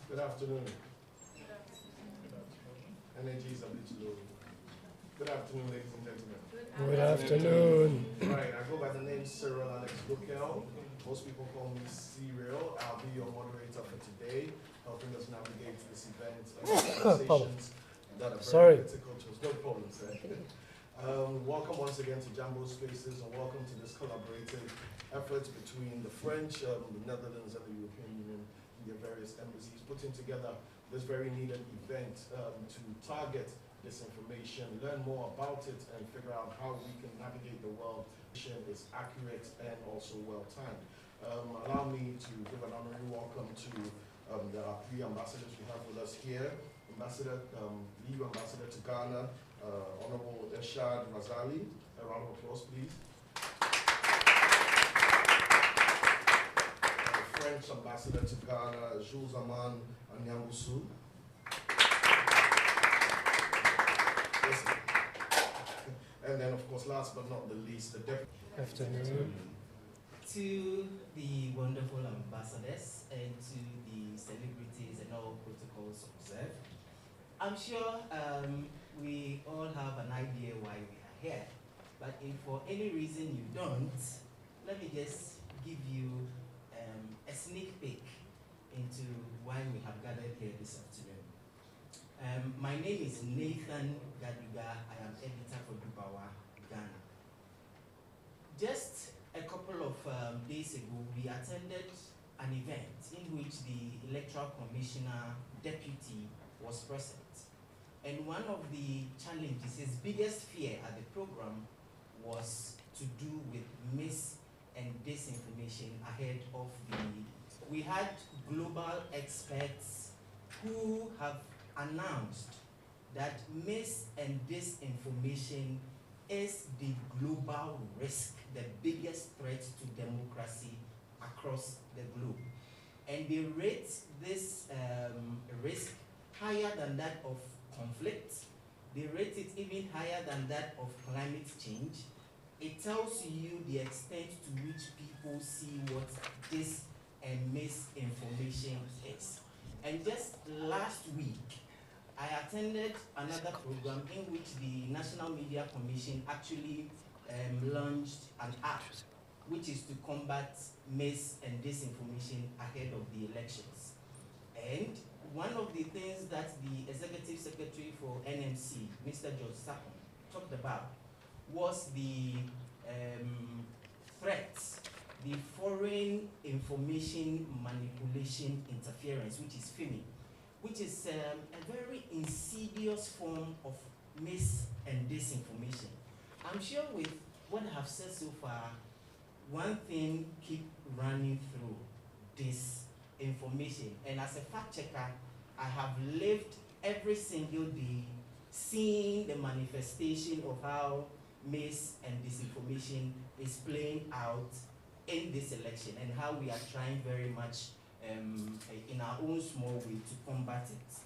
Good afternoon. Energy is a bit low. Good afternoon, ladies and gentlemen. Good afternoon. Right, I go by the name Cyril Alex Bukel. Most people call me Cyril. I'll be your moderator for today, helping us navigate this event and conversations that are very critical to us. No problem, sir. Welcome once again to Jambo Spaces, and welcome to this collaborative effort between the French, the Netherlands, and the European Union and their various embassies, putting together this very needed event to target this information, learn more about it, and figure out how we can navigate the world. Is accurate and also well-timed. Allow me to give an honorary welcome to the three ambassadors we have with us here. Ambassador, EU Ambassador to Ghana, Honorable Eshad Razali. A round of applause, please. French Ambassador to Ghana, Jules Aman Anyambusu. And then, of course, last but not the least, the Deputy. Afternoon. To the wonderful ambassadors and to the celebrities and all protocols observed, I'm sure we all have an idea why we are here, but if for any reason you don't, let me just give you a sneak peek into why we have gathered here this afternoon. My name is Nathan Gaduga. I am editor for Dubawa, Ghana. Just a couple of days ago, we attended an event in which the Electoral Commissioner Deputy was present. And one of the challenges, his biggest fear at the program was to do with mis- and disinformation ahead of we had global experts who have announced that mis- and disinformation is the global risk, the biggest threat to democracy across the globe. And they rate this risk higher than that of conflict. They rate it even higher than that of climate change. It tells you the extent to which people see what this and misinformation is. And just last week, I attended another program in which the National Media Commission actually launched an app which is to combat mis- and disinformation ahead of the elections. And one of the things that the Executive Secretary for NMC, Mr. George Sapon, talked about was the threats, the foreign information manipulation interference, which is FIMI, which is a very insidious form of mis- and disinformation. I'm sure with what I have said so far, one thing keep running through this information. And as a fact checker, I have lived every single day seeing the manifestation of how mis- and disinformation is playing out in this election and how we are trying very much in our own small way to combat it.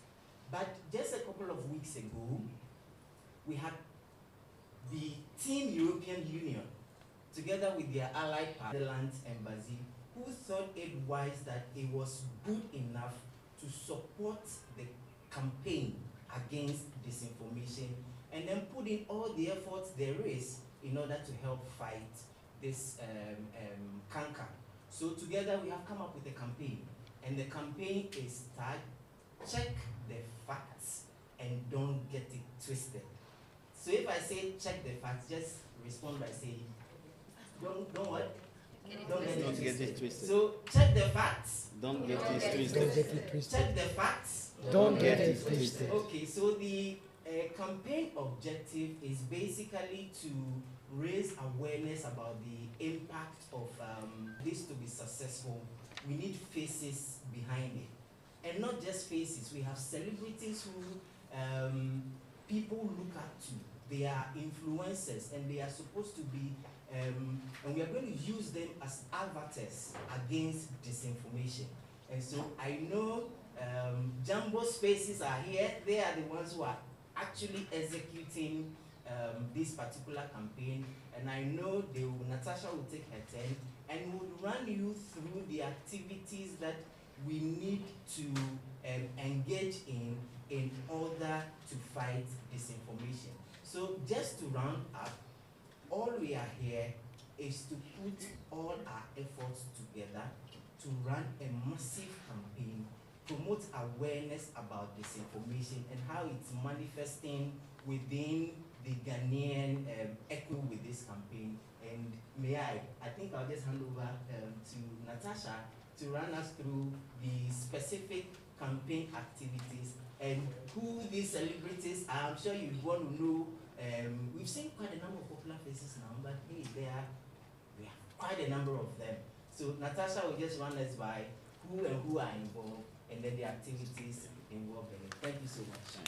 But just a couple of weeks ago, we had the Team European Union, together with their allied Netherlands embassy, who thought it wise that it was good enough to support the campaign against disinformation and then put in all the efforts there is in order to help fight this canker. So together we have come up with a campaign, and the campaign is tagged "Check the Facts and Don't Get It Twisted." So if I say check the facts, just respond by saying don't what? Don't get it twisted. So check the facts. Don't get it twisted. Don't get it twisted. Check the facts. Don't get it twisted. Okay, so the campaign objective is basically to raise awareness about the impact of this to be successful. We need faces behind it. And not just faces, we have celebrities who people look up to. They are influencers and they are supposed to be, and we are going to use them as arbiters against disinformation. And so I know Jambo Spaces are here. They are the ones who are actually executing this particular campaign, and I know Natasha will take her turn and will run you through the activities that we need to engage in order to fight disinformation. So just to round up, all we are here is to put all our efforts together to run a massive campaign, promote awareness about disinformation and how it's manifesting within the Ghanaian echo with this campaign. And may I think I'll just hand over to Natasha to run us through the specific campaign activities and who these celebrities are. I'm sure you want to know. We've seen quite a number of popular faces now, but hey, we have quite a number of them. So Natasha will just run us by who and who are involved and then the activities involved in it. Thank you so much.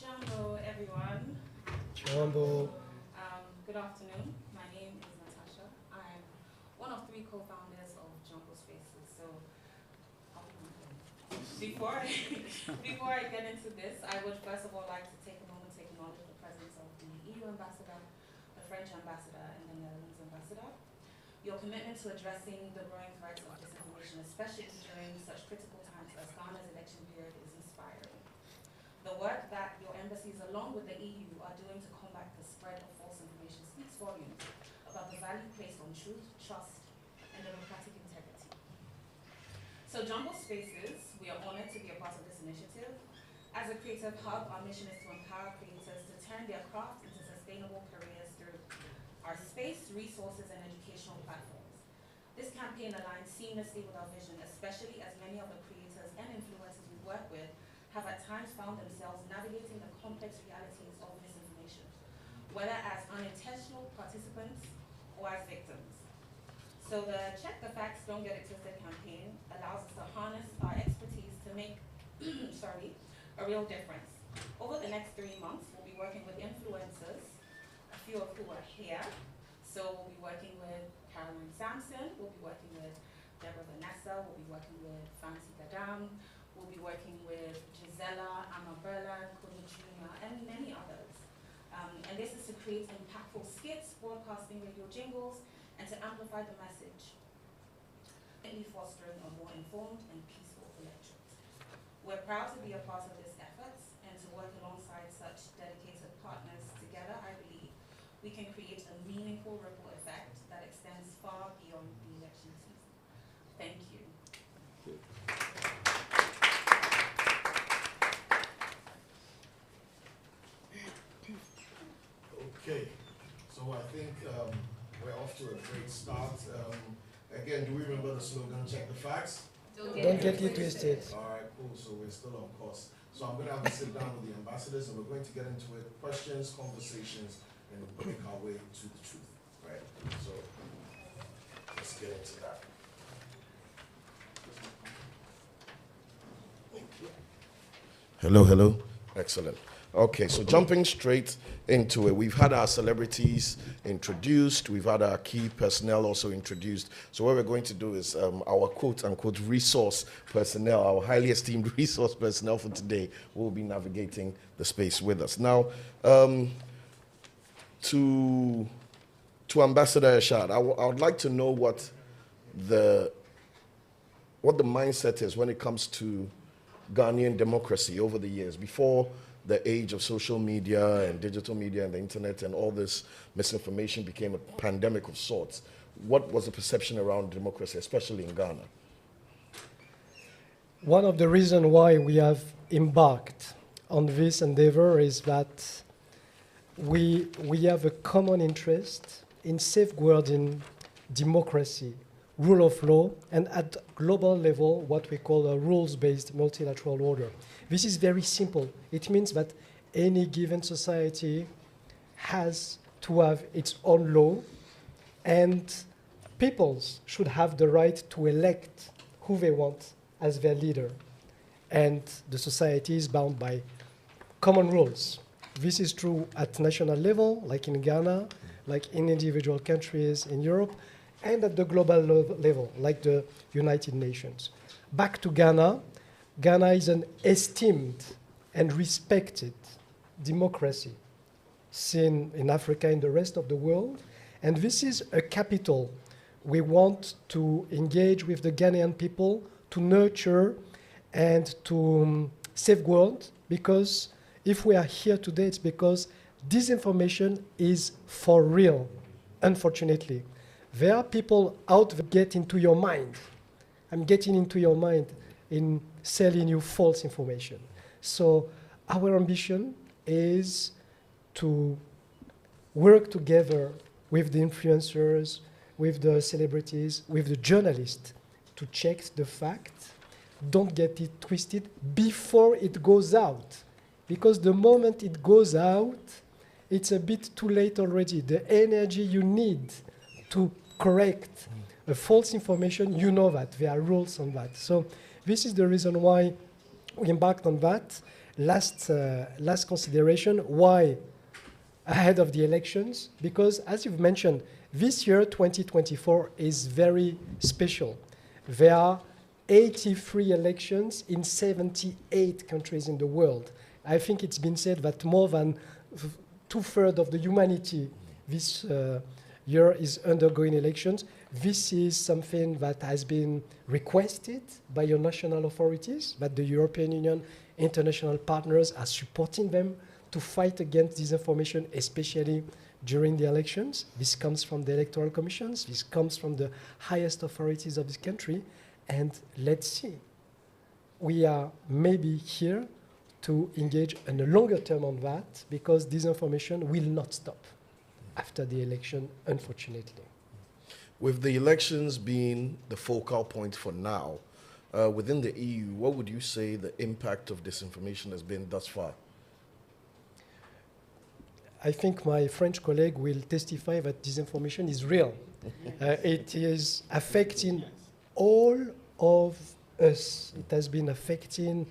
Jambo, everyone. Jambo. Good afternoon. My name is Natasha. I'm one of 3 co-founders of Jambo Spaces. So, before I get into this, I would first of all like to take a moment to acknowledge the presence of the EU ambassador, the French ambassador, and the Netherlands ambassador. Your commitment to addressing the growing threats of disinformation, especially during such critical times as Ghana's election period, is inspiring. The work that your embassies, along with the EU, are doing to combat the spread of false information speaks volumes about the value placed on truth, trust, and democratic integrity. So Jambo Spaces, we are honored to be a part of this initiative. As a creative hub, our mission is to empower creators to turn their craft into sustainable careers through our space, resources, and educational platforms. This campaign aligns seamlessly with our vision, especially as many of the creators and influencers we work with have at times found themselves navigating the complex realities of misinformation, whether as unintentional participants or as victims. So the Check the Facts, Don't Get It Twisted campaign allows us to harness our expertise to make a real difference. Over the next 3 months, we'll be working with influencers, a few of who are here. So we'll be working with Caroline Sampson, we'll be working with Deborah Vanessa, we'll be working with Fancy Gadam, we'll be working with Gisela, Amabella, Kuni Jr., and many others. And this is to create impactful skits, broadcasting radio jingles, and to amplify the message, fostering a more informed and peaceful electorate. We're proud to be a part of this effort and to work alongside such dedicated partners. Together, I believe we can create a meaningful ripple effect that extends far beyond the election season. Thank you. Okay, so I think we're off to a great start. Again, do we remember the slogan, Check the Facts? Don't get it twisted. All right, cool, so we're still on course. So I'm going to have to sit down with the ambassadors and we're going to get into it, questions, conversations, and make our way to the truth, right? So let's get into that. Hello, hello. Excellent. Okay, so jumping straight into it, we've had our celebrities introduced, we've had our key personnel also introduced. So what we're going to do is our quote-unquote resource personnel, our highly esteemed resource personnel for today will be navigating the space with us. Now, to Ambassador Eshad, I would like to know what the mindset is when it comes to Ghanaian democracy over the years, before the age of social media and digital media and the internet and all this misinformation became a pandemic of sorts. What was the perception around democracy, especially in Ghana? One of the reasons why we have embarked on this endeavor is that we have a common interest in safeguarding democracy, rule of law, and at global level, what we call a rules-based multilateral order. This is very simple. It means that any given society has to have its own law, and peoples should have the right to elect who they want as their leader. And the society is bound by common rules. This is true at national level, like in Ghana, like in individual countries in Europe, and at the global level, like the United Nations. Back to Ghana. Ghana is an esteemed and respected democracy. seen in Africa, in the rest of the world. And this is a capital. We want to engage with the Ghanaian people, to nurture and to safeguard, because if we are here today, it's because disinformation is for real, unfortunately. There are people out there get into your mind. I'm getting into your mind in selling you false information. So our ambition is to work together with the influencers, with the celebrities, with the journalists to check the facts. Don't get it twisted before it goes out. Because the moment it goes out, it's a bit too late already. The energy you need to correct a false information, you know that. There are rules on that. So this is the reason why we embarked on that. Last consideration, why ahead of the elections? Because as you've mentioned, this year, 2024, is very special. There are 83 elections in 78 countries in the world. I think it's been said that more than two-thirds of the humanity this year is undergoing elections. This is something that has been requested by your national authorities, that the European Union international partners are supporting them to fight against disinformation, especially during the elections. This comes from the electoral commissions. This comes from the highest authorities of this country. And let's see. We are maybe here to engage in a longer term on that, because disinformation will not stop after the election, unfortunately. With the elections being the focal point for now, within the EU, what would you say the impact of disinformation has been thus far? I think my French colleague will testify that disinformation is real. It is affecting all of us. It has been affecting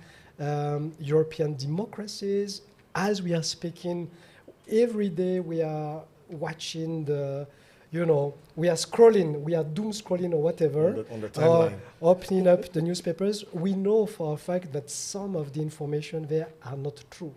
European democracies. As we are speaking, every day we are watching we are scrolling, we are doom scrolling or whatever, on the timeline. Opening up the newspapers. We know for a fact that some of the information there are not true,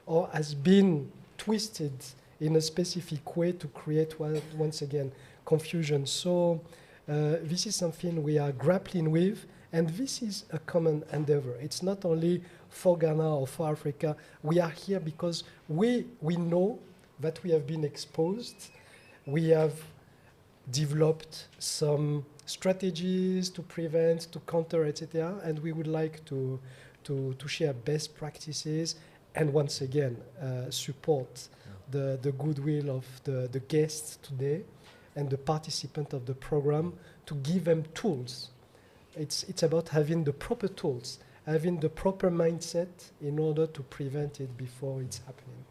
or has been twisted in a specific way to create, once again, confusion. So this is something we are grappling with, and this is a common endeavor. It's not only for Ghana or for Africa. We are here because we know that we have been exposed. We have developed some strategies to prevent, to counter, etc., and we would like to share best practices and once again support the goodwill of the guests today and the participant of the program, to give them tools. It's about having the proper tools, having the proper mindset in order to prevent it before it's happening.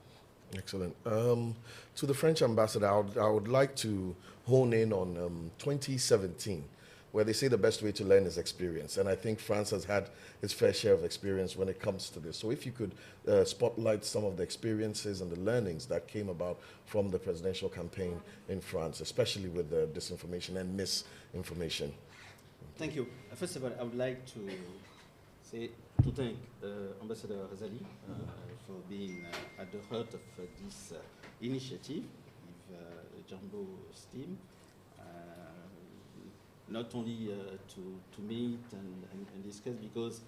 Excellent. To the French ambassador, I would like to hone in on 2017, where they say the best way to learn is experience. And I think France has had its fair share of experience when it comes to this. So if you could spotlight some of the experiences and the learnings that came about from the presidential campaign in France, especially with the disinformation and misinformation. Thank you. First of all, I would like to thank Ambassador Razali for being at the heart of this initiative with Jambo's team. Not only to meet and discuss, because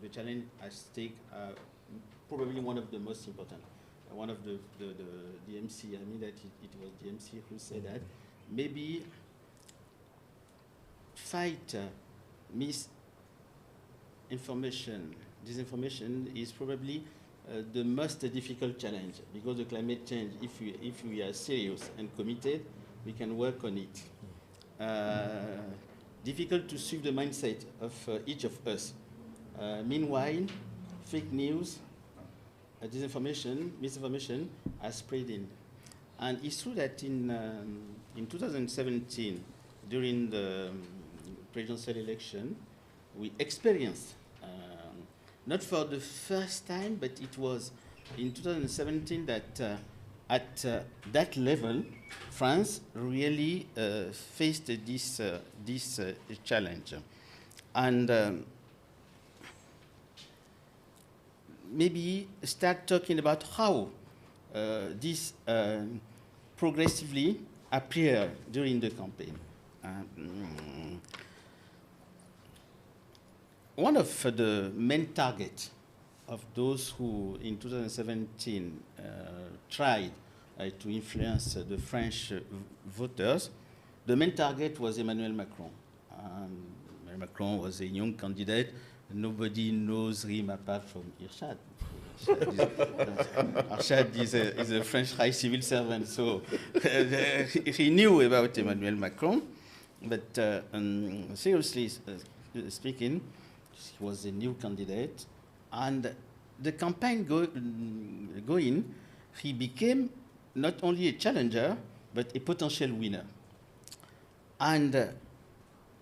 the challenge at stake are probably one of the most important. One of the DMC, I mean that it was DMC who said that maybe fight misinformation, disinformation is probably the most difficult challenge, because the climate change, if we are serious and committed, we can work on it. Difficult to shift the mindset of each of us. Meanwhile, fake news, disinformation, misinformation are spreading. And it's true that in 2017, during the presidential election, we experienced, not for the first time, but it was in 2017 that at that level, France really faced this challenge. And maybe start talking about how this progressively appear during the campaign. One of the main targets of those who in 2017 tried to influence the French voters, the main target was Emmanuel Macron. Emmanuel Macron was a young candidate. Nobody knows him apart from Irshad. Irshad is a French high civil servant, so he knew about Emmanuel Macron. But seriously speaking, he was a new candidate. And the campaign going, he became not only a challenger, but a potential winner. And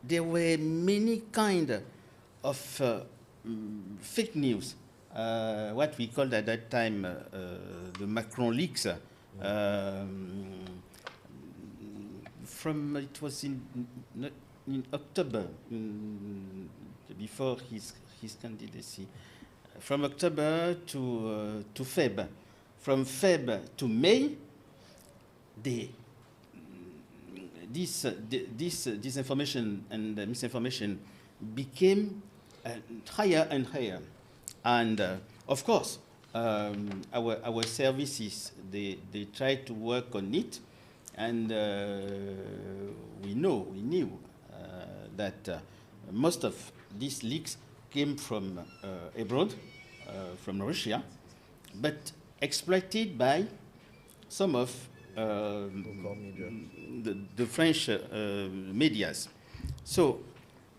there were many kind of fake news, what we called at that time the Macron leaks. From it was in October, before his candidacy. From October to Feb, from Feb to May, this disinformation and misinformation became higher and higher. And of course, our services, they tried to work on it, and we knew that most of these leaks came from abroad, from Russia, but exploited by some of the French medias. So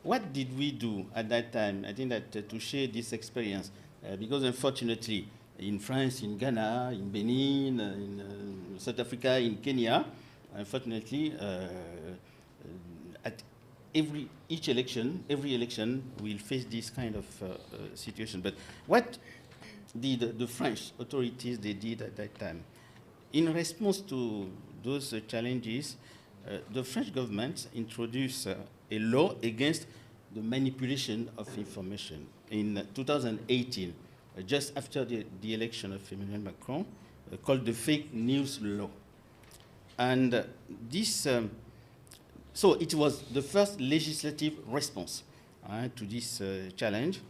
what did we do at that time? I think that to share this experience, because unfortunately in France, in Ghana, in Benin, in South Africa, in Kenya, unfortunately, at every election will face this kind of situation. But what did the French authorities they did at that time? In response to those challenges, the French government introduced a law against the manipulation of information in 2018, just after the election of Emmanuel Macron, called the fake news law. And this, so it was the first legislative response to this challenge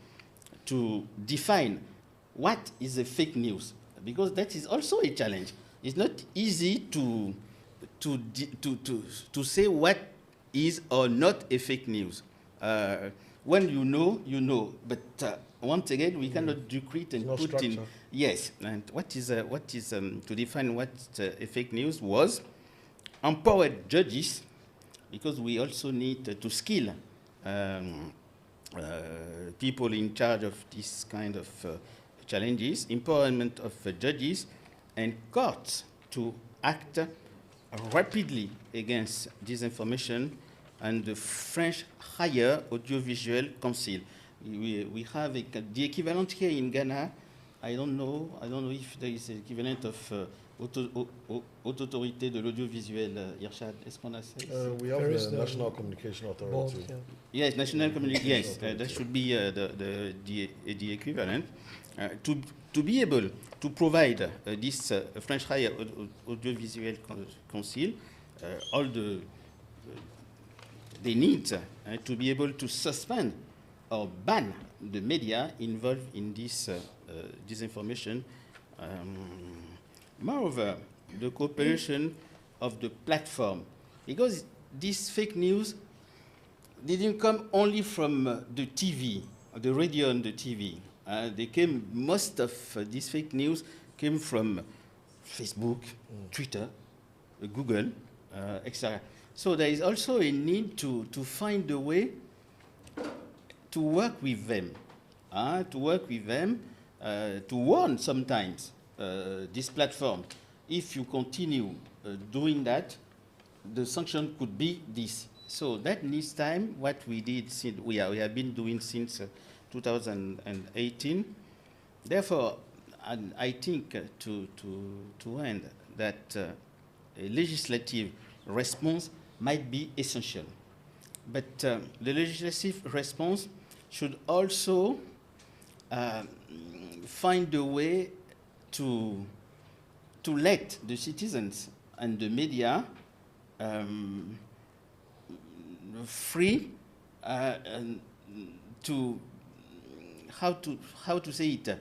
to define what is a fake news, because that is also a challenge. It's not easy to say what is or not a fake news. When you know, but once again, we cannot decree and put structure in. Yes, and what is to define what a fake news was, empowered judges, because we also need to skill people in charge of this kind of challenges, empowerment of judges and courts to act rapidly against disinformation, and the French Higher Audiovisual Council. We have the equivalent here in Ghana. I don't know if there is an equivalent of Autorité de l'Audiovisuel, Irshad. Est-ce qu'on a ça? We have the National Communication Authority. Board, yeah. Yes, National Communication. Yes, that should be the equivalent. To be able to provide this French Higher Audiovisual Council all they need to be able to suspend or ban the media involved in this disinformation. Moreover, the cooperation of the platform, because this fake news didn't come only from the TV, the radio and the TV. Most of this fake news came from Facebook, Twitter, Google, etc. So there is also a need to find a way to work with them, to warn sometimes this platform. If you continue doing that, the sanction could be this. So that needs time. What we did, since we have been doing since 2018. Therefore, I think to end that a legislative response might be essential. But the legislative response should also find a way to let the citizens and the media free and to how to say it.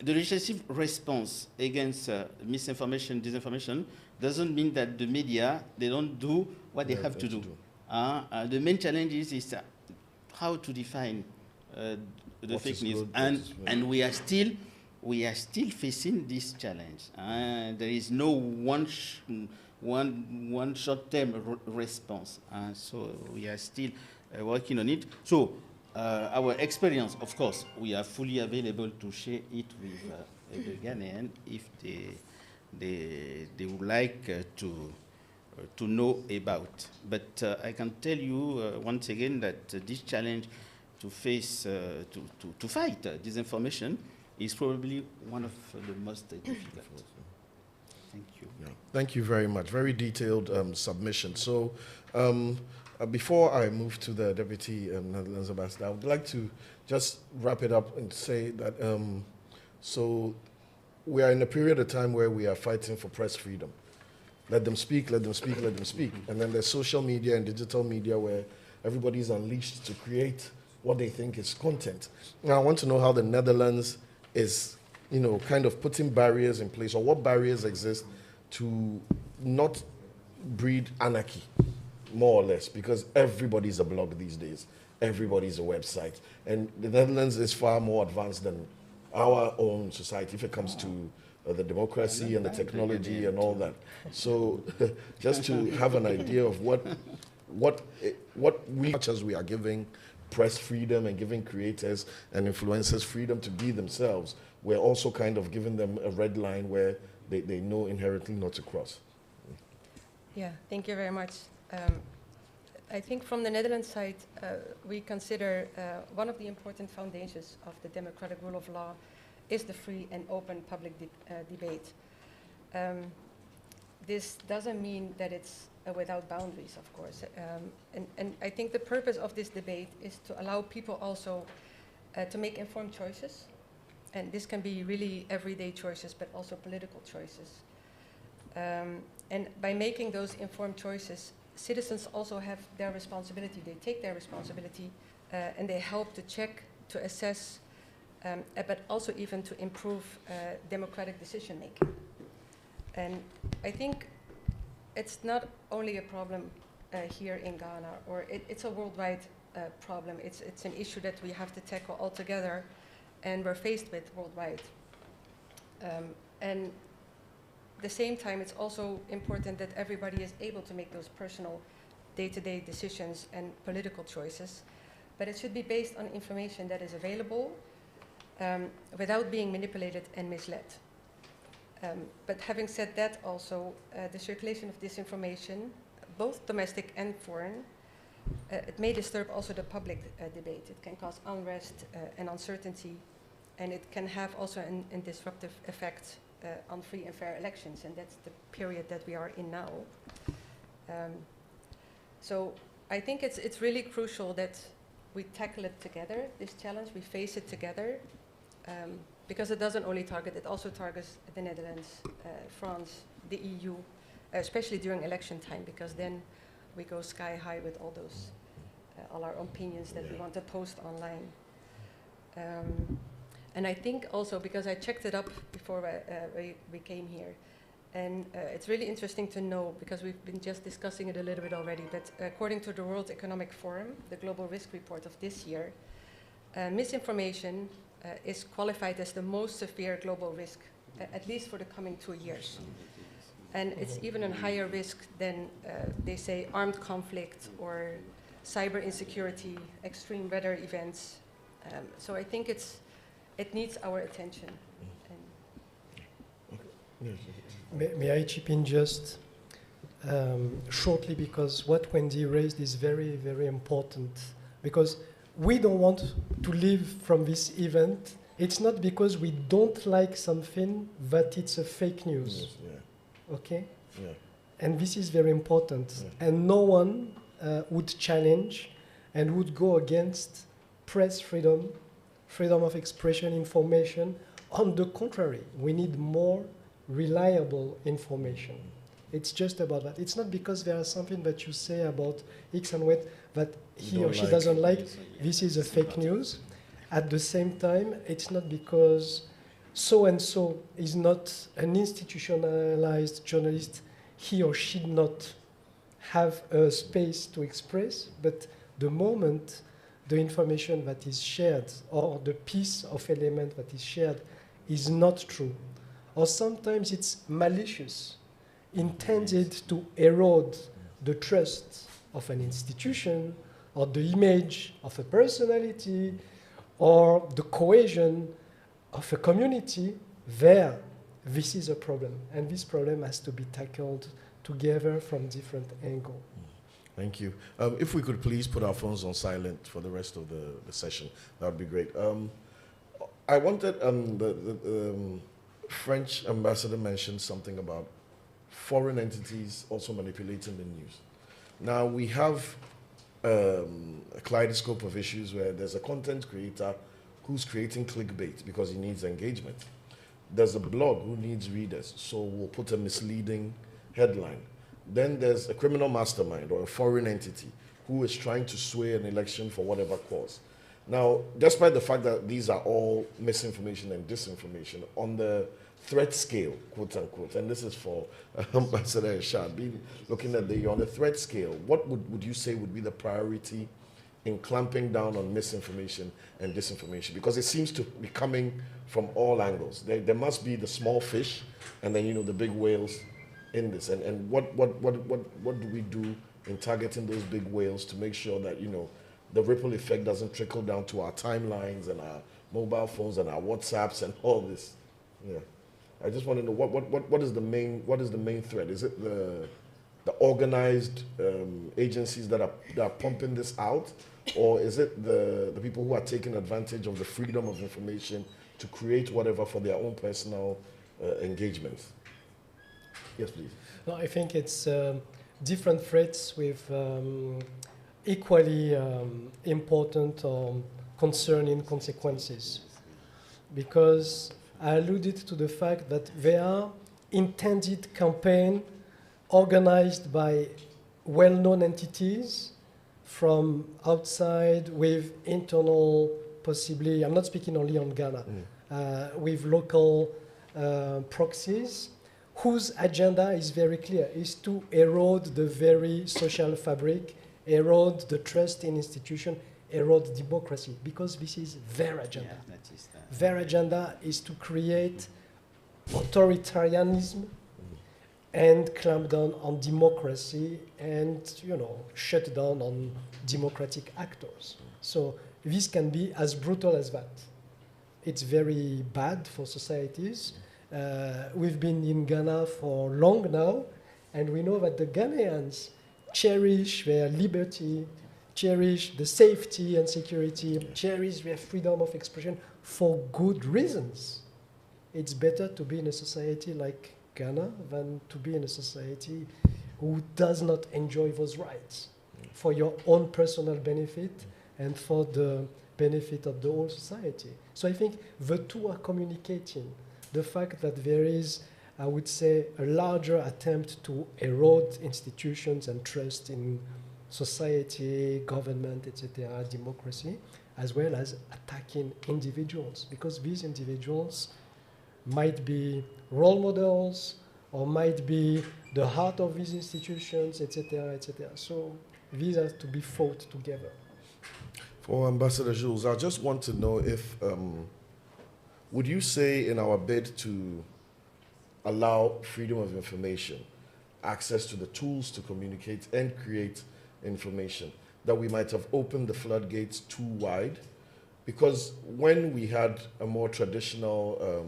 The legislative response against misinformation, disinformation, doesn't mean that the media, they don't do what they have to do. The main challenge is how to define the fake news, and we are still facing this challenge. There is no one short-term response, so we are still working on it. So our experience, of course, we are fully available to share it with the Ghanaian if they would like to know about. But I can tell you once again that this challenge to face, to fight disinformation is probably one of the most difficult. Thank you. Yeah. Thank you very much. Very detailed submission. So before I move to the Deputy Netherlands Ambassador, I would like to just wrap it up and say that so we are in a period of time where we are fighting for press freedom. Let them speak, let them speak, let them speak. And then there's social media and digital media where everybody's unleashed to create what they think is content. Now, I want to know how the Netherlands is, kind of putting barriers in place, or what barriers exist to not breed anarchy, more or less, because everybody's a blog these days. Everybody's a website. And the Netherlands is far more advanced than our own society if it comes to the democracy and the technology and all that. So just to have an idea of what we, much as we are giving press freedom and giving creators and influencers freedom to be themselves, we're also kind of giving them a red line where they know inherently not to cross. Yeah, thank you very much. I think from the Netherlands side, we consider one of the important foundations of the democratic rule of law is the free and open public debate. This doesn't mean that it's without boundaries, of course. And I think the purpose of this debate is to allow people also to make informed choices. And this can be really everyday choices, but also political choices. And by making those informed choices, citizens also have their responsibility. They take their responsibility and they help to check, to assess, but also even to improve democratic decision making. And I think it's not only a problem here in Ghana, or it's a worldwide problem. It's an issue that we have to tackle all together, and we're faced with worldwide. And at the same time, it's also important that everybody is able to make those personal day-to-day decisions and political choices, but it should be based on information that is available without being manipulated and misled. But having said that also, the circulation of disinformation, both domestic and foreign, it may disturb also the public debate. It can cause unrest and uncertainty, and it can have also a disruptive effect on free and fair elections, and that's the period that we are in now. So I think it's really crucial that we tackle it together, this challenge, we face it together, because it doesn't only target, it also targets the Netherlands, France, the EU, especially during election time, because then we go sky high with all those, all our opinions that we want to post online. And I think also, because I checked it up before we came here, and it's really interesting to know, because we've been just discussing it a little bit already, but according to the World Economic Forum, the Global Risk Report of this year, misinformation is qualified as the most severe global risk, at least for the coming 2 years. And it's even a higher risk than, they say, armed conflict or cyber insecurity, extreme weather events. So I think it needs our attention. May I chip in just shortly, because what Wendy raised is very, very important, because we don't want to leave from this event. It's not because we don't like something that it's a fake news. Yes, yeah. Okay? Yeah. And this is very important. Yeah. And no one would challenge and would go against press freedom freedom of expression information. On the contrary, we need more reliable information. It's just about that. It's not because there is something that you say about X and Y that he or she doesn't like. This is a fake news. At the same time, it's not because so-and-so is not an institutionalized journalist, he or she not have a space to express, but the moment the information that is shared or the piece of element that is shared is not true, or sometimes it's malicious, intended to erode the trust of an institution or the image of a personality or the cohesion of a community, there, this is a problem. And this problem has to be tackled together from different angles. Thank you. If we could please put our phones on silent for the rest of the session, that would be great. I wanted, the French ambassador mentioned something about foreign entities also manipulating the news. Now, we have a kaleidoscope of issues where there's a content creator who's creating clickbait because he needs engagement. There's a blog who needs readers, so we'll put a misleading headline. Then there's a criminal mastermind or a foreign entity who is trying to sway an election for whatever cause. Now, despite the fact that these are all misinformation and disinformation, on the threat scale, quote unquote, and this is for Ambassador Eshad, looking at on the threat scale, what would you say would be the priority in clamping down on misinformation and disinformation? Because it seems to be coming from all angles. There must be the small fish and then, the big whales in this. And what do we do in targeting those big whales to make sure that, the ripple effect doesn't trickle down to our timelines and our mobile phones and our WhatsApps and all this? Yeah. I just want to know what is the main threat? Is it the organized agencies that are pumping this out, or is it the people who are taking advantage of the freedom of information to create whatever for their own personal engagement? Yes, please. No, I think it's different threats with equally important or concerning consequences, because I alluded to the fact that there are intended campaigns organized by well-known entities from outside with internal, possibly, I'm not speaking only on Ghana, with local proxies, whose agenda is very clear, is to erode the very social fabric, erode the trust in institutions, erode democracy, because this is their agenda. Yeah, Their agenda is to create authoritarianism and clamp down on democracy and, shut down on democratic actors. So this can be as brutal as that. It's very bad for societies. We've been in Ghana for long now, and we know that the Ghanaians cherish their liberty, cherish the safety and security, cherish their freedom of expression for good reasons. It's better to be in a society like Ghana than to be in a society who does not enjoy those rights for your own personal benefit and for the benefit of the whole society. So I think the two are communicating. The fact that there is, I would say, a larger attempt to erode institutions and trust in society, government, etc., democracy, as well as attacking individuals, because these individuals might be role models or might be the heart of these institutions, etc., etc. So these have to be fought together. For Ambassador Jules, I just want to know if, would you say in our bid to allow freedom of information, access to the tools to communicate and create information, that we might have opened the floodgates too wide? Because when we had a more traditional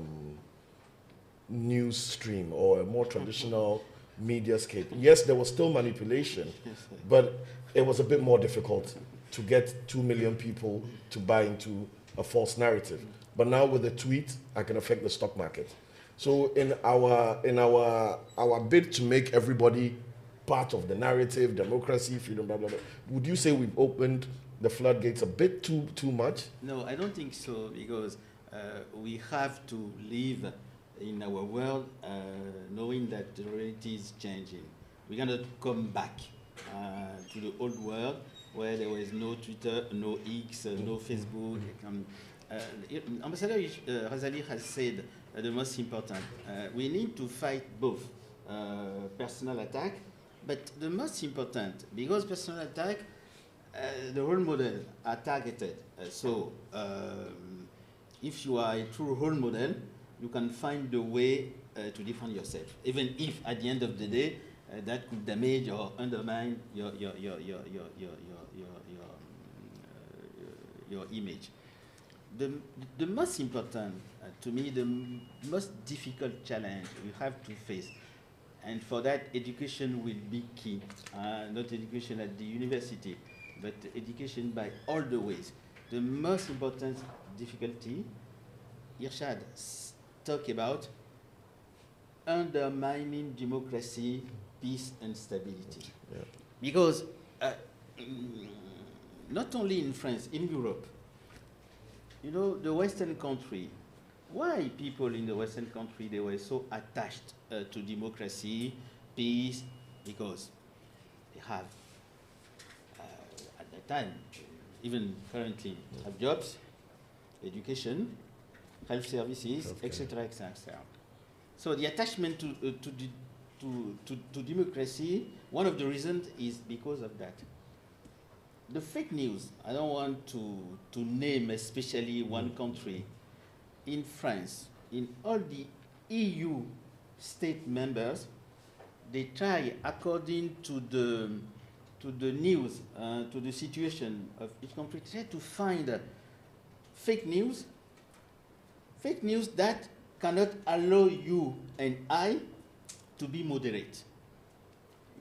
news stream or a more traditional mediascape, yes, there was still manipulation, but it was a bit more difficult to get 2 million people to buy into a false narrative. But now with a tweet, I can affect the stock market. So in our bid to make everybody part of the narrative, democracy, freedom, blah, blah, blah, would you say we've opened the floodgates a bit too much? No, I don't think so, because we have to live in our world knowing that the reality is changing. We cannot come back to the old world where there was no Twitter, no X, no Facebook. Ambassador Razali has said the most important. We need to fight both personal attack, but the most important, because personal attack, the role model are targeted. If you are a true role model, you can find the way to defend yourself, even if at the end of the day that could damage or undermine your image. The most important, to me, the most difficult challenge we have to face, and for that education will be key, not education at the university, but education by all the ways. The most important difficulty, Irshad talk about undermining democracy, peace and stability. Yeah. Because not only in France, in Europe, you know, the Western country, why people in the Western country, they were so attached to democracy, peace, because they have, at that time, even currently, have jobs, education, health services, etc., etc. So the attachment to democracy, one of the reasons is because of that. The fake news, I don't want to name especially one country. In France, in all the EU state members, they try, according to the news, to the situation of each country, try to find fake news that cannot allow you and I to be moderate.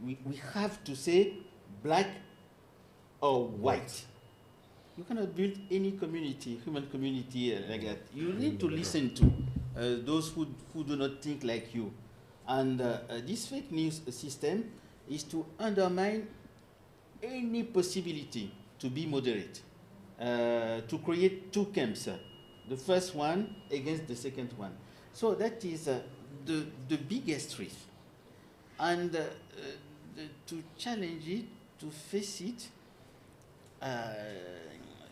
We have to say black or white. You cannot build any community, human community like that. You need to listen to those who do not think like you. And this fake news system is to undermine any possibility to be moderate, to create two camps, the first one against the second one. So that is the biggest risk. And to challenge it, to face it,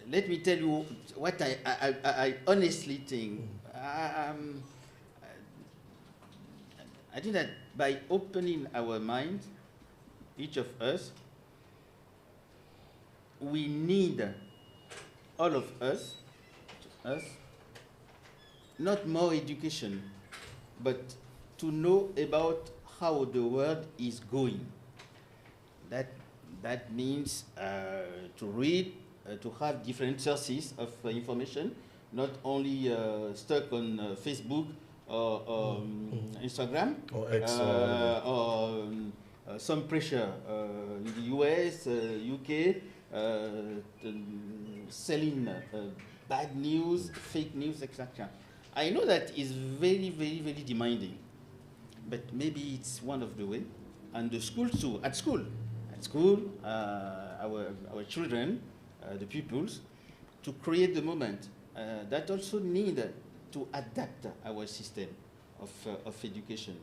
let me tell you what I honestly think. I think that by opening our mind, each of us, we need, all of us, not more education, but to know about how the world is going. That means to read, to have different sources of information, not only stuck on Facebook or Instagram, Or X, or some pressure in the US, UK, selling bad news, fake news, etc. I know that is very, very, very demanding, but maybe it's one of the ways. And the school too, at school, our children, the pupils, to create the moment that also need to adapt our system of education.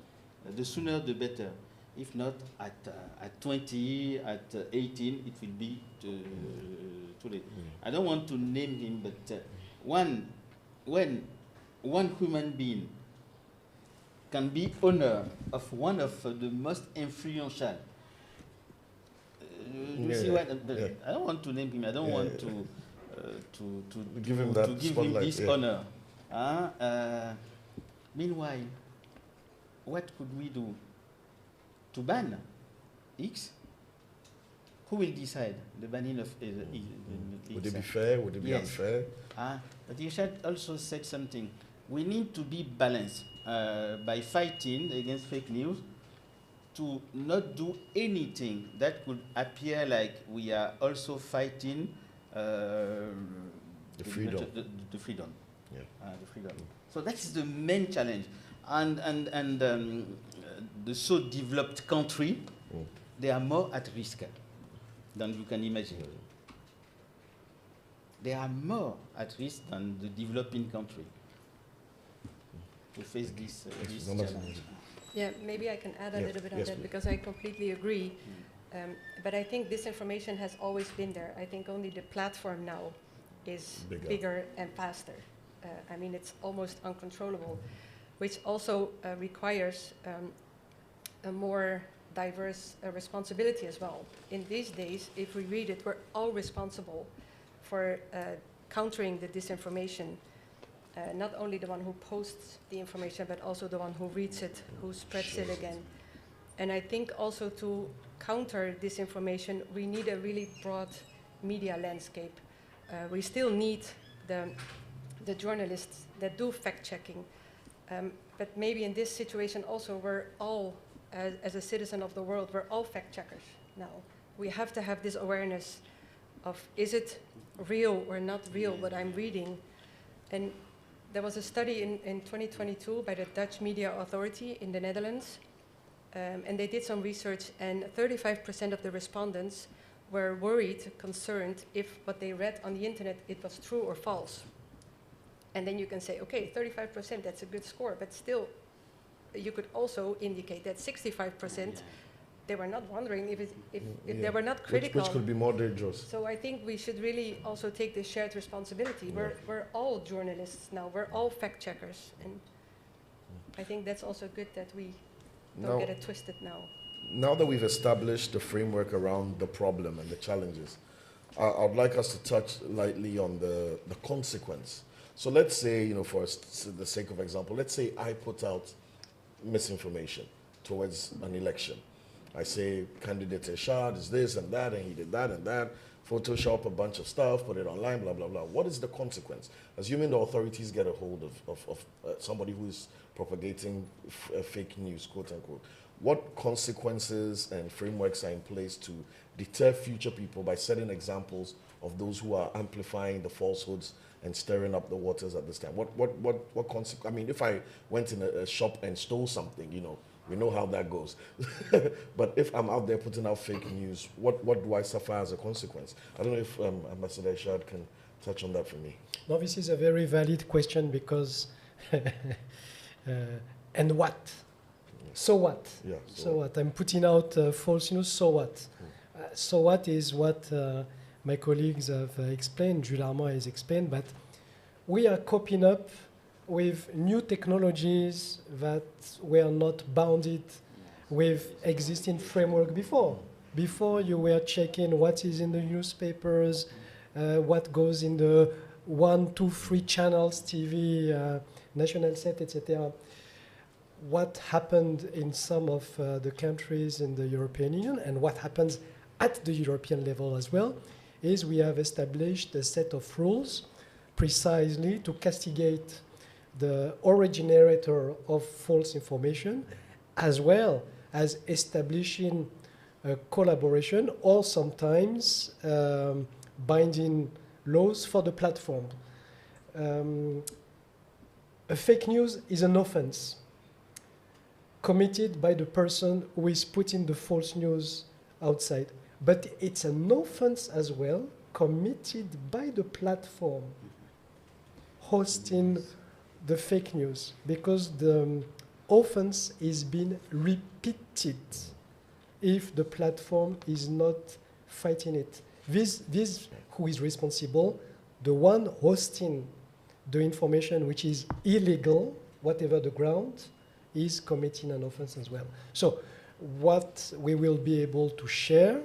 The sooner the better. If not, at 20, at 18, it will be too late. I don't want to name him, but when one human being can be owner of one of the most influential, you see what? I don't want to name him. I don't want to give him that spotlight, this honor. Meanwhile, what could we do? To ban X? Who will decide the banning of X? Would it be fair? Would it be unfair? But you should also said something. We need to be balanced by fighting against fake news, to not do anything that could appear like we are also fighting the freedom. The freedom. Yeah. The freedom. So that is the main challenge. And the so developed country, they are more at risk than you can imagine. they are more at risk than the developing country to face this challenge. Yeah, maybe I can add a Yeah. little bit on Yes, that please. because I completely agree. But I think disinformation has always been there. I think only the platform now is bigger and faster. I mean, it's almost uncontrollable, which also requires a more diverse responsibility as well. In these days, if we read it, we're all responsible for countering the disinformation. Not only the one who posts the information, but also the one who reads it, who spreads it again. And I think also to counter disinformation, we need a really broad media landscape. We still need the journalists that do fact-checking. But maybe in this situation also, we're all, as a citizen of the world, we're all fact-checkers now. We have to have this awareness of, is it real or not real, what I'm reading? And there was a study in 2022 by the Dutch Media Authority in the Netherlands, and they did some research, and 35% of the respondents were worried, concerned, if what they read on the internet, it was true or false. And then you can say, okay, 35%, that's a good score, but still, you could also indicate that 65%, they were not wondering if they were not critical. Which could be more dangerous. So I think we should really also take this shared responsibility. Yeah. We're all journalists now. We're all fact checkers, and I think that's also good that we don't Now- get it twisted now. Now that we've established the framework around the problem and the challenges, I'd like us to touch lightly on the consequence. So let's say, for the sake of example, let's say I put out misinformation towards an election. I say candidate Eshad is this and that, and he did that and that, Photoshop a bunch of stuff, put it online, blah, blah, blah. What is the consequence? Assuming the authorities get a hold of somebody who is propagating fake news, quote unquote, what consequences and frameworks are in place to deter future people by setting examples of those who are amplifying the falsehoods and stirring up the waters at this time? What consequence? I mean, if I went in a shop and stole something, we know how that goes. But if I'm out there putting out fake news, what do I suffer as a consequence? I don't know if Ambassador Eshad can touch on that for me. No, this is a very valid question because, and what? So what? Yeah. So what? I'm putting out false news, so what? So what is what my colleagues have explained, Jules Armand has explained, but we are coping up with new technologies that were not bounded with existing framework before. Before you were checking what is in the newspapers, what goes in the 1, 2, 3 channels, TV, national set, etc. What happened in some of the countries in the European Union and what happens at the European level as well is we have established a set of rules precisely to castigate the originator of false information, as well as establishing a collaboration or sometimes binding laws for the platform. A fake news is an offense committed by the person who is putting the false news outside. But it's an offense as well committed by the platform hosting the fake news, because the offense is being repeated if the platform is not fighting it. This who is responsible, the one hosting the information which is illegal, whatever the ground, is committing an offense as well. So what we will be able to share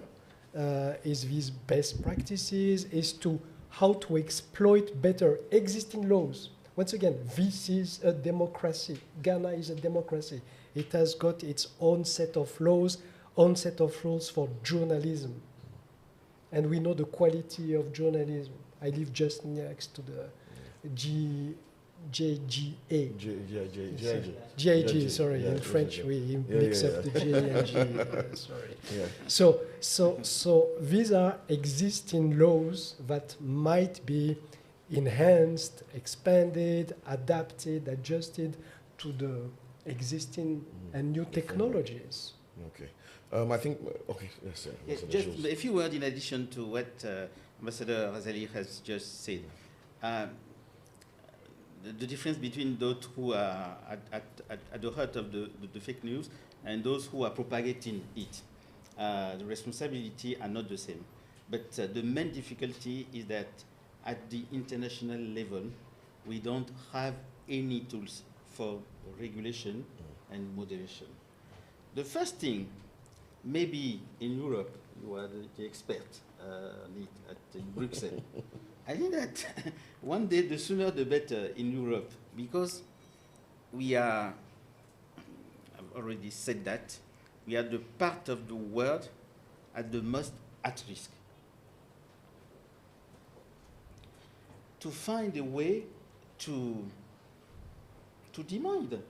is these best practices, is to how to exploit better existing laws. Once again, this is a democracy. Ghana is a democracy. It has got its own set of laws, own set of rules for journalism. And we know the quality of journalism. I live just next to the GIG, sorry, in French we mix up the J and G, sorry. Yeah. So these are existing laws that might be enhanced, expanded, adapted, adjusted to the existing and new technologies. Okay. I think, okay, yes, sir. Yeah, Ambassador just Jules. a few words in addition to what Ambassador Razali has just said. The difference between those who are at the heart of the fake news and those who are propagating it. The responsibility are not the same. But the main difficulty is that at the international level, we don't have any tools for regulation and moderation. The first thing, maybe in Europe, you are the expert on it at Brussels. I think that one day, the sooner the better in Europe, because we are, I've already said that, we are the part of the world at the most at risk. To find a way to demand,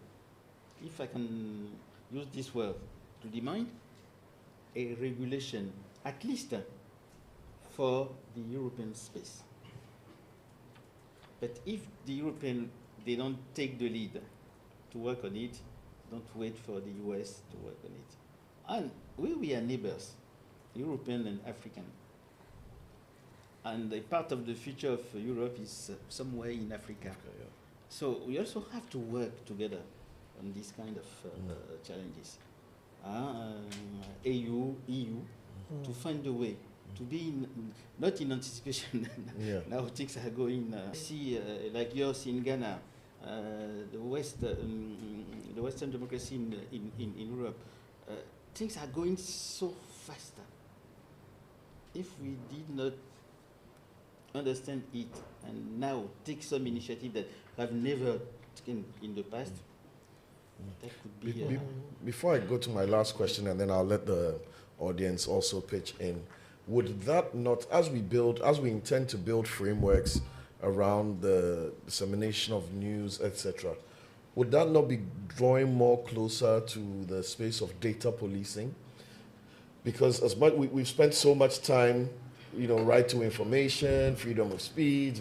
if I can use this word, to demand a regulation, at least for the European space. But if the European, they don't take the lead to work on it, don't wait for the US to work on it. And we are neighbors, European and African. And a part of the future of Europe is somewhere in Africa. Okay, yeah. So we also have to work together on these kind of challenges. EU, to find a way to be not in anticipation. Yeah. Now things are going. See, like yours in Ghana, the Western democracy in Europe, things are going so faster. If we did not understand it and now take some initiative that have never taken in the past, that could be. Before I go to my last question, and then I'll let the audience also pitch in, would that not, as we intend to build frameworks around the dissemination of news, etc., would that not be drawing more closer to the space of data policing? Because as much we've spent so much time, right to information, freedom of speech,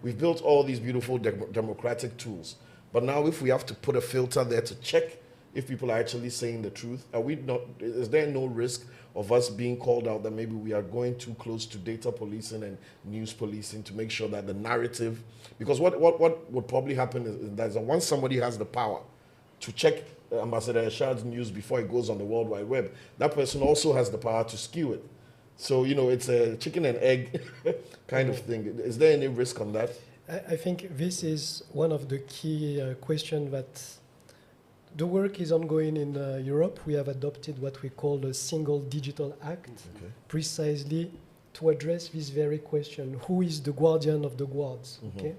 we've built all these beautiful democratic tools. But now if we have to put a filter there to check if people are actually saying the truth, is there no risk of us being called out that maybe we are going too close to data policing and news policing to make sure that the narrative, because what would probably happen is that once somebody has the power to check Ambassador Eshad's news before it goes on the World Wide Web, that person also has the power to skew it. So, it's a chicken and egg kind of thing. Is there any risk on that? I think this is one of the key questions that the work is ongoing in Europe. We have adopted what we call the Single Digital Act, precisely to address this very question: who is the guardian of the guards? Okay.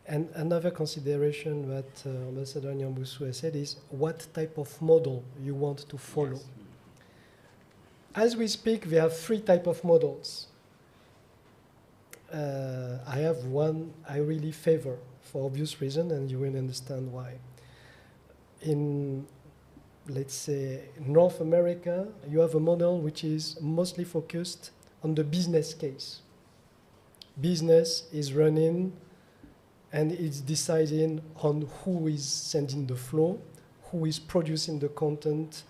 And another consideration that Ambassador Nyambusu has said is what type of model you want to follow. Yes. As we speak, there are 3 types of models. I have one I really favor for obvious reason, and you will understand why. In, let's say, North America, you have a model which is mostly focused on the business case. Business is running and it's deciding on who is sending the flow, who is producing the content,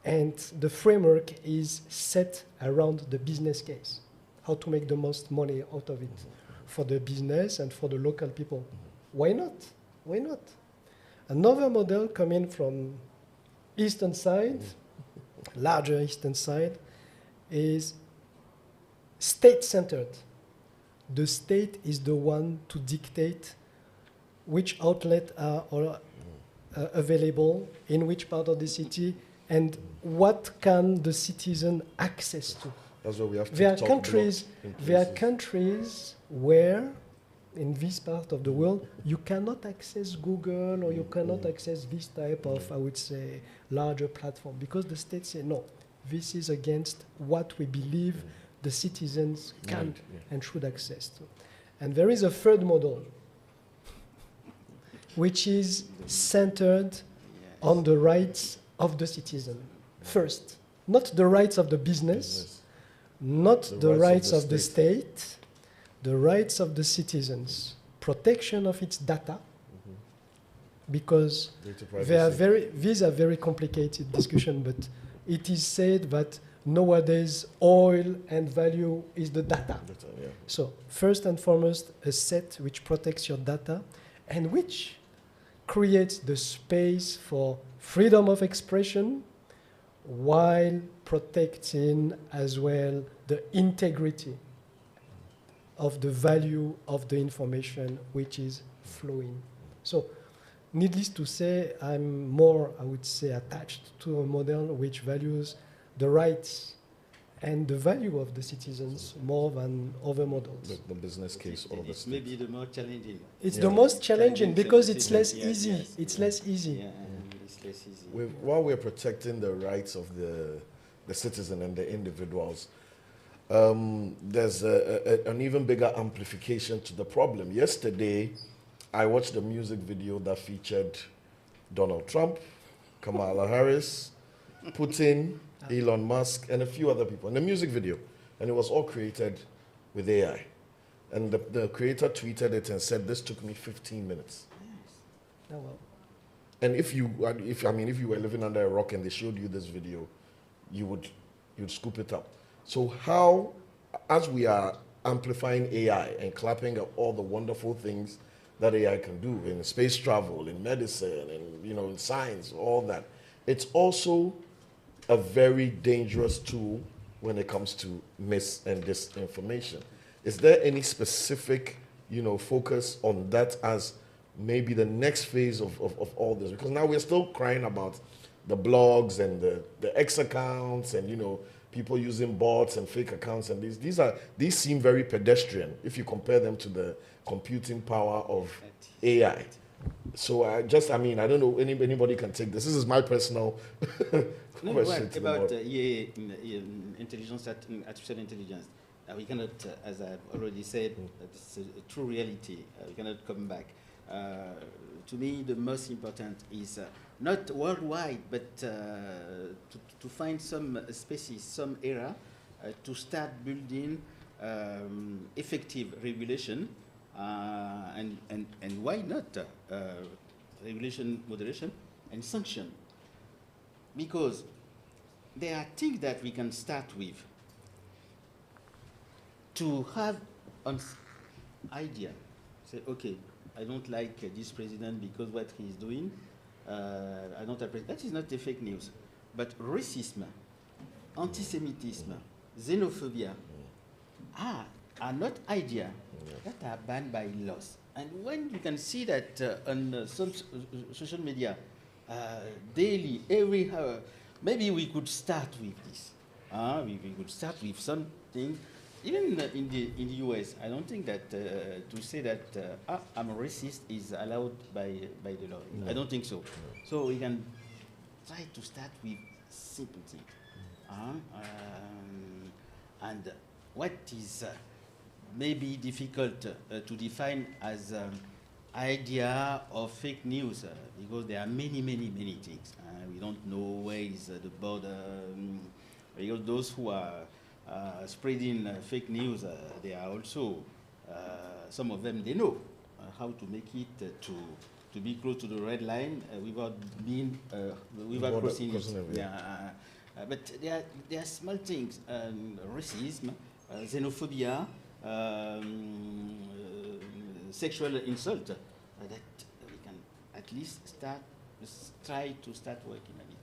and the framework is set around the business case, how to make the most money out of it for the business and for the local people. Why not? Why not? Another model coming from eastern side, larger eastern side, is state-centered. The state is the one to dictate which outlet are available, in which part of the city, and what can the citizen access to. That's what we have to There are talk countries, about. there are countries where, in this part of the world, you cannot access Google or you cannot access this type of, I would say, larger platform, because the state say, no, this is against what we believe the citizens can and should access to. And there is a third model, which is centered on the rights of the citizen. First, not the rights of the business, not the rights of the state, the rights of the citizens, protection of its data, because Data these are very complicated discussion, but it is said that nowadays oil and value is the data. Yeah. So first and foremost, a set which protects your data and which creates the space for freedom of expression while protecting as well the integrity of the value of the information which is flowing. So needless to say, I'm more, I would say, attached to a model which values the rights and the value of the citizens more than other models. The business case, all of It's this. maybe the more challenging. It's Yeah. the most challenging because it's less Yes, easy. yes. It's less easy. Yeah, and it's less easy. While we're protecting the rights of the citizen and the individuals, there's an even bigger amplification to the problem. Yesterday, I watched a music video that featured Donald Trump, Kamala Harris, Putin, Elon Musk, and a few other people in the music video. And it was all created with AI. And the creator tweeted it and said, "This took me 15 minutes." Oh, well. And if you were living under a rock and they showed you this video, you'd scoop it up. So how, as we are amplifying AI and clapping up all the wonderful things that AI can do in space travel, in medicine, and in science, all that, it's also a very dangerous tool when it comes to mis and disinformation. Is there any specific, focus on that as maybe the next phase of all this? Because now we're still crying about the blogs and the X accounts and, people using bots and fake accounts, and these seem very pedestrian if you compare them to the computing power of AI. So I don't know, anybody can take this. This is my personal No, question right, to the about board. artificial intelligence. We cannot, as I've already said, it's a true reality. We cannot come back. To me, the most important is not worldwide, but to find some spaces, some area, to start building effective regulation, and why not regulation, moderation, and sanction? Because there are things that we can start with to have an idea. Say, okay, I don't like this president because what he's doing, I don't appreciate. That is not a fake news. But racism, anti-Semitism, xenophobia are not ideas that are banned by laws. And when you can see that on some social media, daily, every hour, maybe we could start with this. We could start with something. Even in the US, I don't think that to say that I'm a racist is allowed by the law. No. I don't think so. No. So we can try to start with simple things. And what is maybe difficult to define as idea of fake news, because there are many things. We don't know where is the border. Because those who are spreading fake news, they are also, some of them, they know how to make it to be close to the red line without being, without crossing it. Yeah. But there are small things, racism, xenophobia, sexual insult, that we can at least try to start working on it.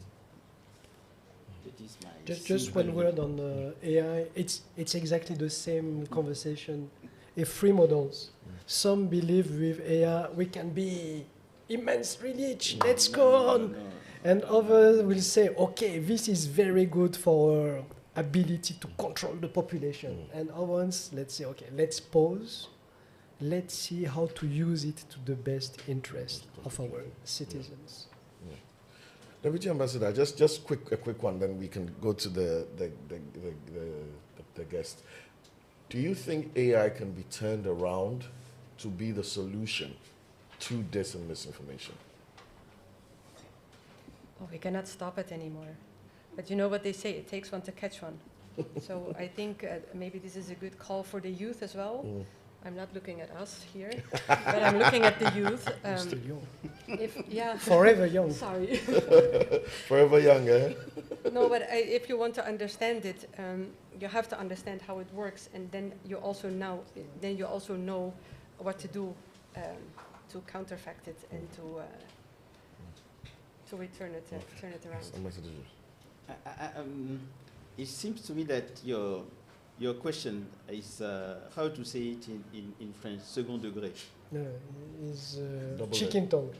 That is my Just one word on AI. It's exactly the same conversation. If free models, some believe with AI we can be immensely rich. Let's go on. And others will say, okay, this is very good for our ability to control the population. And others, let's say, okay, let's pause. Let's see how to use it to the best interest of our citizens. Deputy Ambassador, just a quick one, then we can go to the guest. Do you think AI can be turned around to be the solution to dis and misinformation? Oh, we cannot stop it anymore. But you know what they say, it takes one to catch one. So I think maybe this is a good call for the youth as well. I'm not looking at us here, but I'm looking at the youth. Still young. Yeah. Forever young. Sorry. Forever young, eh? No, but if you want to understand it, you have to understand how it works, and then you also know what to do to counterfact it and to return it, turn it around. It seems to me that your question is how to say it in French, second degré. No, is Double chicken tongue.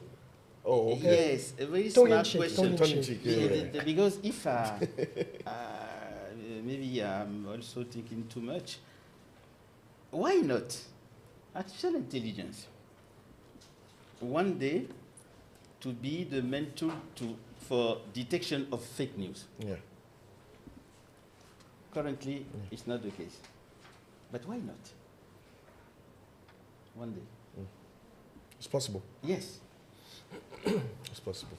Oh, okay. Yes, a very Tongue in smart cheek, question. tongue in cheek. Yeah. Because if maybe I'm also thinking too much, why not artificial intelligence one day to be the main tool for detection of fake news? Yeah. Currently, it's not the case. But why not? One day. It's possible. Yes. It's possible.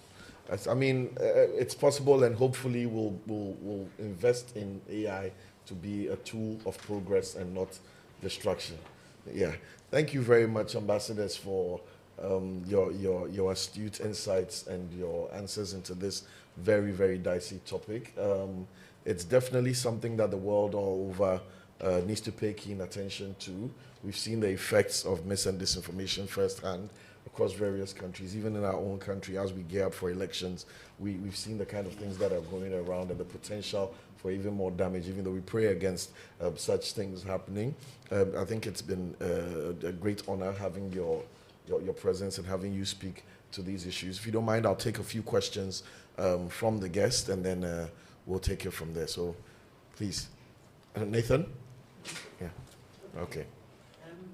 I mean, it's possible, and hopefully we'll invest in AI to be a tool of progress and not destruction. Yeah. Thank you very much, ambassadors, for your astute insights and your answers into this very, very dicey topic. It's definitely something that the world all over needs to pay keen attention to. We've seen the effects of mis and disinformation firsthand across various countries, even in our own country. As we gear up for elections, we've seen the kind of things that are going around and the potential for even more damage, even though we pray against such things happening. I think it's been a great honor having your presence and having you speak to these issues. If you don't mind, I'll take a few questions from the guest, and then we'll take it from there. So please. Nathan? Yeah. Okay.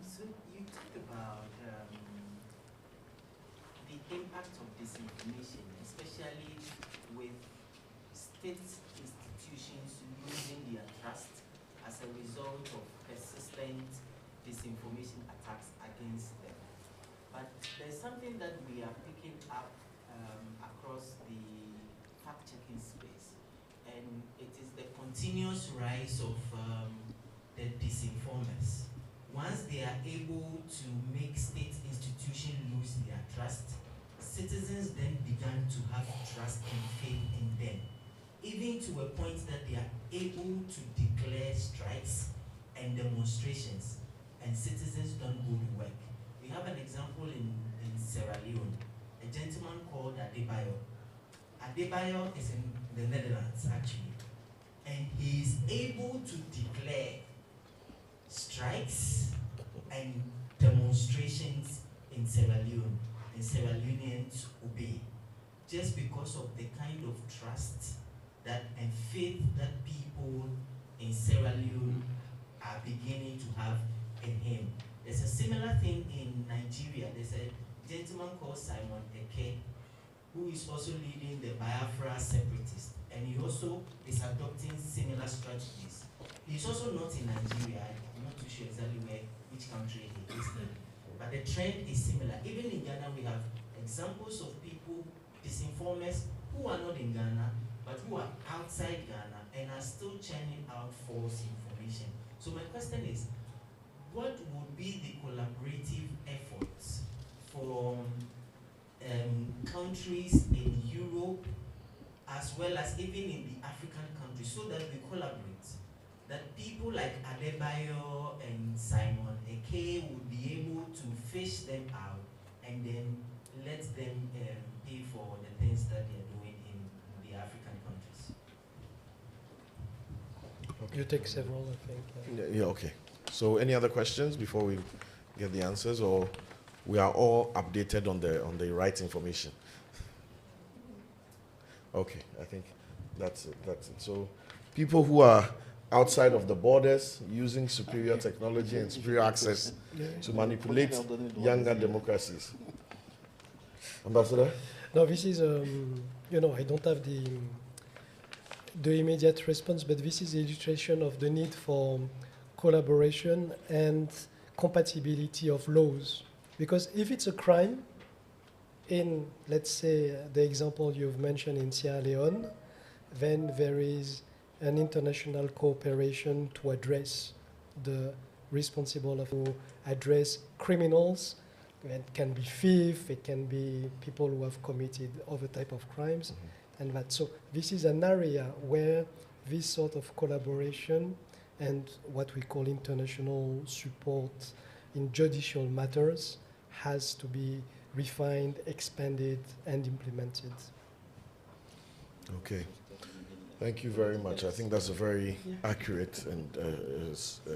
So you talked about the impact of disinformation, especially with state institutions losing their trust as a result of persistent disinformation attacks against them. But there's something that we are picking up across the fact-checking space, and it is the continuous rise of the disinformers. Once they are able to make state institutions lose their trust, citizens then began to have trust and faith in them, even to a point that they are able to declare strikes and demonstrations, and citizens don't go to work. We have an example in Sierra Leone, a gentleman called Adebayo. Adebayo is in the Netherlands, actually, and he is able to declare strikes and demonstrations in Sierra Leone, and Sierra Leoneans obey, just because of the kind of trust that and faith that people in Sierra Leone are beginning to have in him. There's a similar thing in Nigeria. There's a gentleman called Simon Eke, who is also leading the Biafra separatists, and he also is adopting similar strategies. He's also not in Nigeria. I'm not too sure exactly which country he is in, but the trend is similar. Even in Ghana, we have examples of people, disinformers, who are not in Ghana, but who are outside Ghana and are still churning out false information. So my question is, what would be the collaborative efforts from countries in Europe, as well as even in the African countries, so that we collaborate? That people like Adebayo and Simon Eke would be able to fish them out and then let them pay for the things that they're doing in the African countries. You take several, I think. Yeah, okay. So any other questions before we get the answers, or we are all updated on the right information? Okay, I think that's it. So people who are outside of the borders using superior technology and superior access to manipulate younger democracies. Ambassador? No, this is, I don't have the immediate response, but this is the illustration of the need for collaboration and compatibility of laws. Because if it's a crime, in, let's say, the example you've mentioned in Sierra Leone, then there is an international cooperation to address the responsible of, to address criminals It can be thief, it can be people who have committed other type of crimes, and that. So this is an area where this sort of collaboration and what we call international support in judicial matters has to be refined, expanded, and implemented. Okay. Thank you very much. I think that's a very accurate and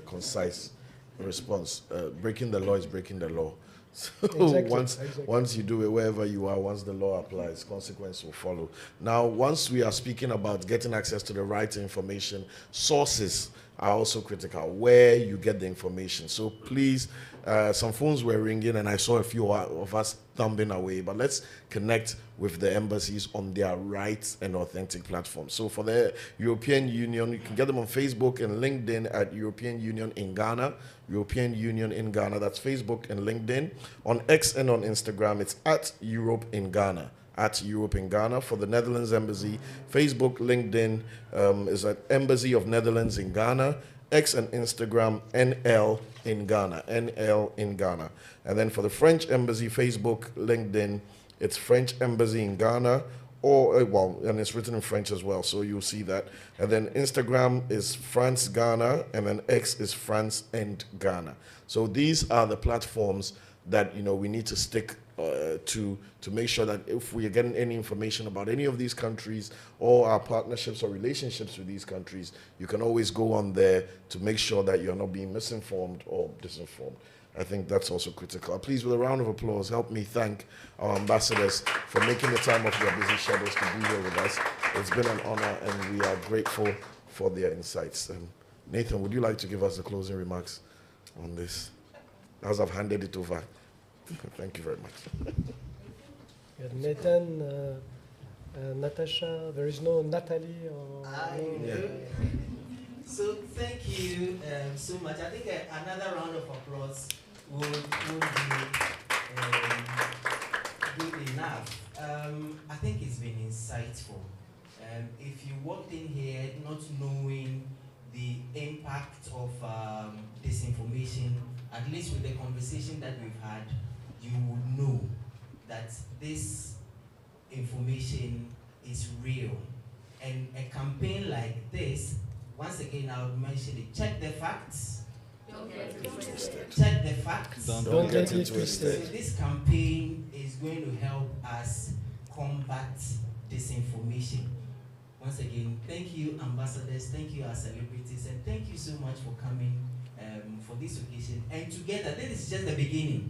concise response. Breaking the law is breaking the law. So Exactly. once you do it wherever you are, once the law applies, consequence will follow. Now, once we are speaking about getting access to the right information, sources are also critical, where you get the information. So please, some phones were ringing and I saw a few of us thumbing away, but let's connect with the embassies on their right and authentic platforms. So for the European Union, you can get them on Facebook and LinkedIn at European Union in Ghana, European Union in Ghana, that's Facebook and LinkedIn. On X and on Instagram, it's at Europe in Ghana. At Europe in Ghana. For the Netherlands Embassy, Facebook, LinkedIn is at Embassy of Netherlands in Ghana. X and Instagram, NL in Ghana. NL in Ghana. And then for the French Embassy, Facebook, LinkedIn, it's French Embassy in Ghana. Or, and it's written in French as well, so you'll see that. And then Instagram is France Ghana, and then X is France and Ghana. So these are the platforms that we need to stick to make sure that if we are getting any information about any of these countries or our partnerships or relationships with these countries, you can always go on there to make sure that you're not being misinformed or disinformed. I think that's also critical. Please, with a round of applause, help me thank our ambassadors for making the time off their busy schedules to be here with us. It's been an honor, and we are grateful for their insights. Nathan, would you like to give us the closing remarks on this, as I've handed it over? Thank you very much. Yeah, Nathan, Natasha, there is no Natalie or... So thank you so much. I think another round of applause would be good enough. I think it's been insightful. If you walked in here not knowing the impact of disinformation, at least with the conversation that we've had, you would know that this information is real. And a campaign like this, once again, I would mention it. Check the facts. Check the facts. Don't get it So twisted. this campaign is going to help us combat disinformation. Once again, thank you, ambassadors. Thank you, our celebrities, and thank you so much for coming for this occasion. And together, this is just the beginning.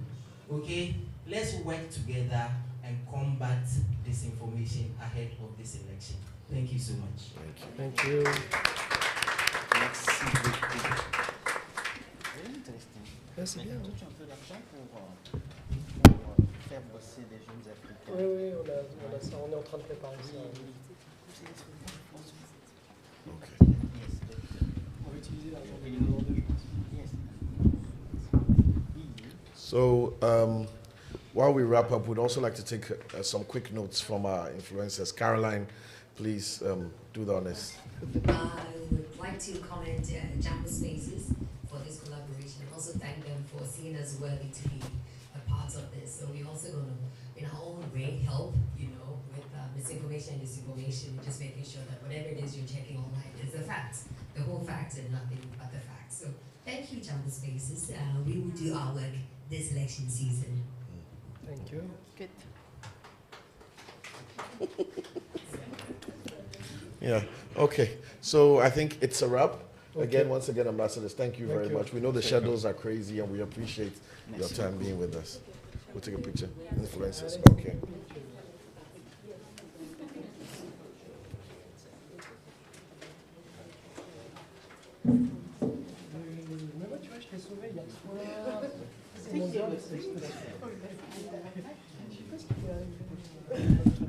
Okay, let's work together and combat disinformation ahead of this election. Thank you so much. Thank you. Merci beaucoup. Very interesting. Merci Mais bien. toi, tu as un peu d'argent pour faire bosser des jeunes Africains. Oui, on a ça, on est en train de préparer ça. Okay. On va utiliser l'argent de l'Union de France. So while we wrap up, we'd also like to take some quick notes from our influencers. Caroline, please do the honors. I would like to comment Jambo Spaces for this collaboration and also thank them for seeing us worthy to be a part of this. So we're also going to, in our own way, help, with misinformation and disinformation, and just making sure that whatever it is you're checking online is the facts, the whole facts and nothing but the facts. So thank you, Jambo Spaces. We will do our work this election season. Thank you. Good. Yeah, okay. So I think it's a wrap. Okay. Again, once again, ambassadors, thank you Thank very you. much. We know the schedules are crazy and we appreciate your Merci time beaucoup. being with us. We'll take a picture. Influencers, okay. Mais moi, tu vois, je t'ai sauvé hier soir. C'est mon job. Je sais pas ce qui est arrivé.